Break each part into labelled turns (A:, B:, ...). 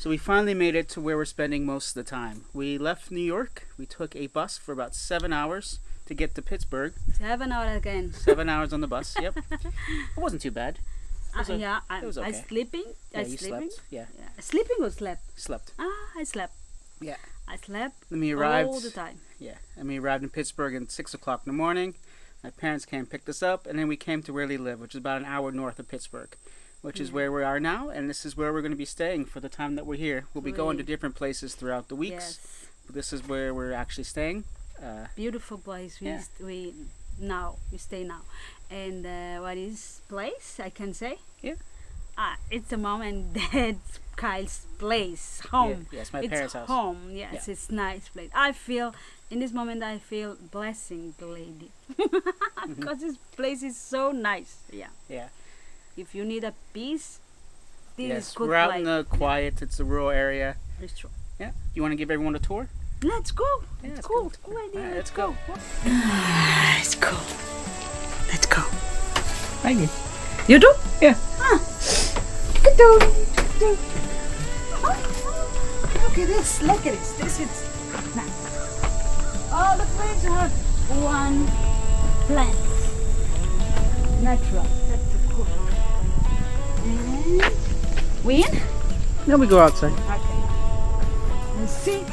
A: So we finally made it to where we're spending most of the time. We left New York. We took a bus for about 7 hours to get to Pittsburgh.
B: 7 hours again.
A: 7 hours on the bus. Yep. It wasn't too bad.
B: Yeah,
A: it was okay.
B: I sleeping.
A: Yeah,
B: I
A: you
B: sleeping.
A: slept. Yeah.
B: Sleeping or slept?
A: Slept.
B: I slept.
A: Yeah.
B: I slept
A: Then we arrived
B: all the time.
A: Yeah. And we arrived in Pittsburgh at 6 o'clock in the morning. My parents came and picked us up, and then we came to where they live, which is about an hour north of Pittsburgh, which is where we are now, and this is where we're going to be staying for the time that we're here. We'll be going to different places throughout the weeks, but this is where we're actually staying.
B: Beautiful place. We stay now. And what is place? I can say.
A: Yeah.
B: It's a mom and dad Kyle's place, home.
A: Yeah, yes, my parents' house.
B: Home. Yes, it's nice place. I feel in this moment blessing the lady because this place is so nice. Yeah.
A: Yeah.
B: If you need a peace, this is good.
A: We're out in the quiet. It's a rural area.
B: It's true.
A: Yeah. You want to give everyone a tour?
B: Let's go.
A: Yeah,
B: let's go. Cool idea.
A: Right, let's go.
B: Let's go. Let's go.
A: Thank you.
B: You do?
A: Yeah.
B: Look at this. Look at this. This is nice. All the plants have one plant. Natural. That's cool. And we in?
A: Then we go outside.
B: Okay. Let's see.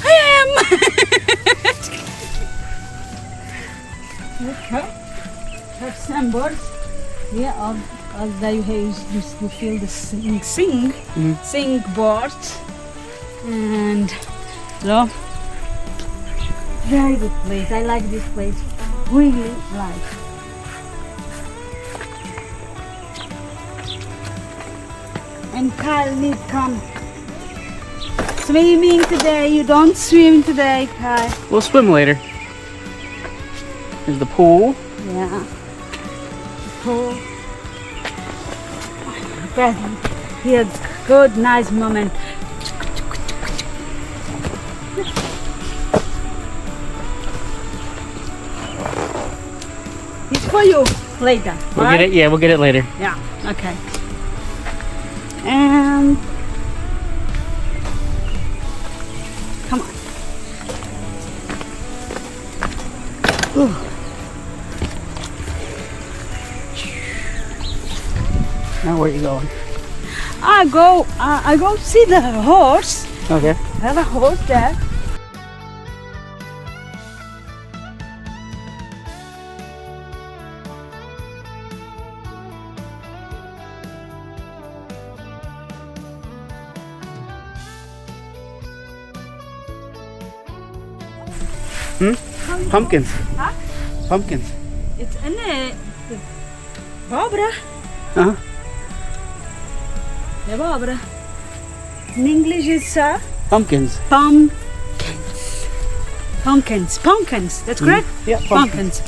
B: I am. Okay. Have some birds. Yeah, all that you feel the sing birds. And so very good place. I like this place. Really like. And Kyle need come swimming today. You don't swim today, Kyle.
A: We'll swim later. There's the pool.
B: Yeah. The pool. Here, good, nice moment. It's for you later.
A: We'll get it. Yeah, we'll get it later.
B: Yeah. Okay. And come on. Ooh.
A: Now where are you going?
B: I go see the horse.
A: Okay.
B: I have a horse there.
A: Pumpkins.
B: Huh?
A: Pumpkins.
B: It's in Barbara.
A: Uh-huh.
B: Yeah, Barbara. In English it's
A: Pumpkins.
B: Pumpkins. That's correct?
A: Yeah,
B: pumpkins.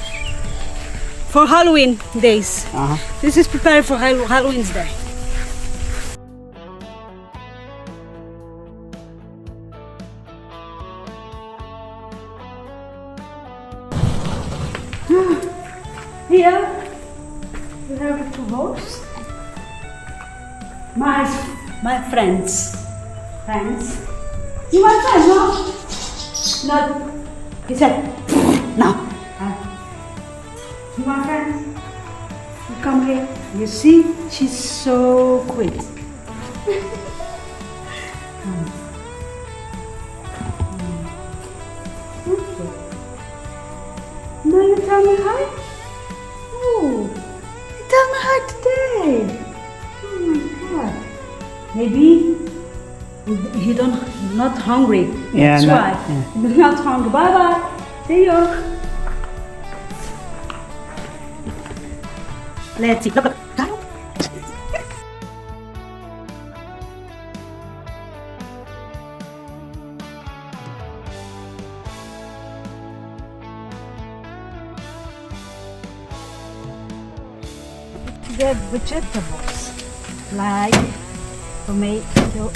B: For Halloween days.
A: Uh-huh.
B: This is prepared for Halloween's day. Here we have two horses. My friends. You want friends, no? No. He said, no. You want friends? You come here. You see, she's so quick. Now you tell me hi? Oh, you tell me hi today. Oh my God. Maybe you not hungry.
A: Yeah,
B: that's why. You're not hungry. Bye bye. See you. Let's see. Look. Get vegetables like tomatoes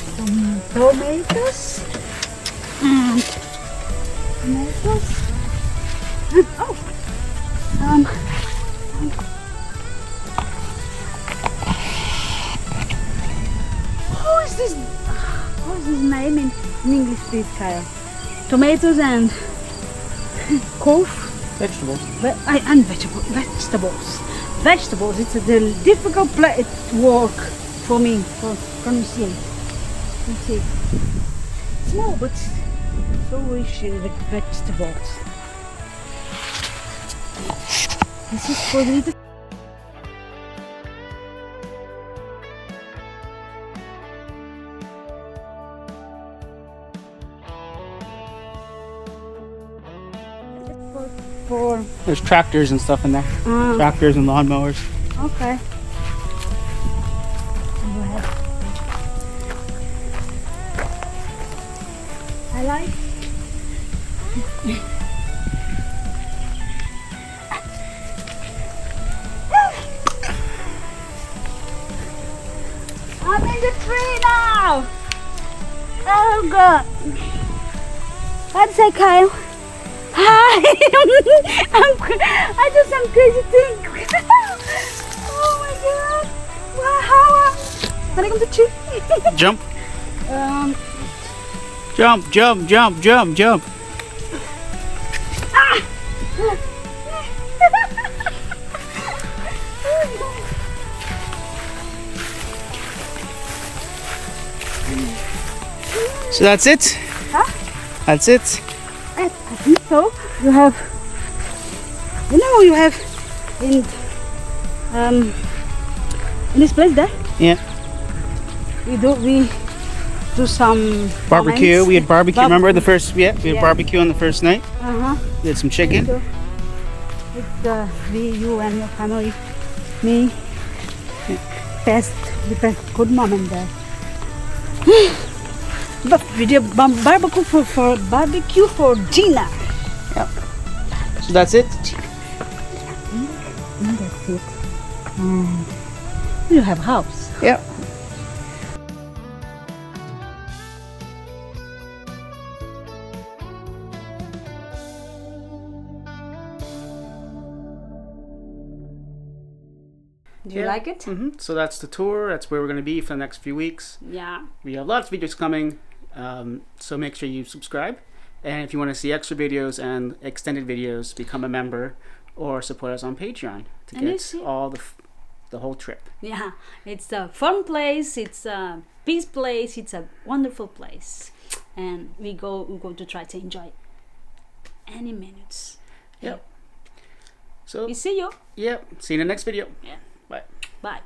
B: and What's this? What's his name in English, please, Kyle? Tomatoes and cough.
A: Vegetables.
B: And vegetables. Vegetables. It's a difficult work for me for pronunciation. Let's see. Small, but so rich in vegetables. This is for the little. For
A: There's tractors and stuff in there. Tractors and lawnmowers.
B: okay. Go ahead. I like. I'm in the tree now. Oh God. Let's say Kyle. Hi. I do some crazy thing. Oh my God. Wow. Can I come to tree?
A: Jump.
B: Um.
A: Jump, jump, jump, jump, jump. So that's it?
B: Huh?
A: That's it?
B: I think so. You have in this place there.
A: Yeah.
B: We do some
A: Barbecue.
B: comments.
A: We had barbecue. Remember the first? Yeah, we had
B: Yeah.
A: barbecue on the first night. We had some chicken.
B: With you and your family, me, the best good moment there. But we did barbecue for Gina.
A: Yeah. So that's it.
B: And that's it. And you have a house.
A: Yeah.
B: Do you like it?
A: Mm-hmm. So that's the tour. That's where we're going to be for the next few weeks.
B: Yeah.
A: We have lots of videos coming, so make sure you subscribe. And if you want to see extra videos and extended videos, become a member or support us on Patreon to
B: And you
A: get
B: see-
A: all the whole trip.
B: Yeah. It's a fun place. It's a peace place. It's a wonderful place, and we go to try to enjoy any minutes.
A: Yep. So
B: We see you.
A: yeah, see you in the next video.
B: Yeah.
A: Bye.
B: Bye.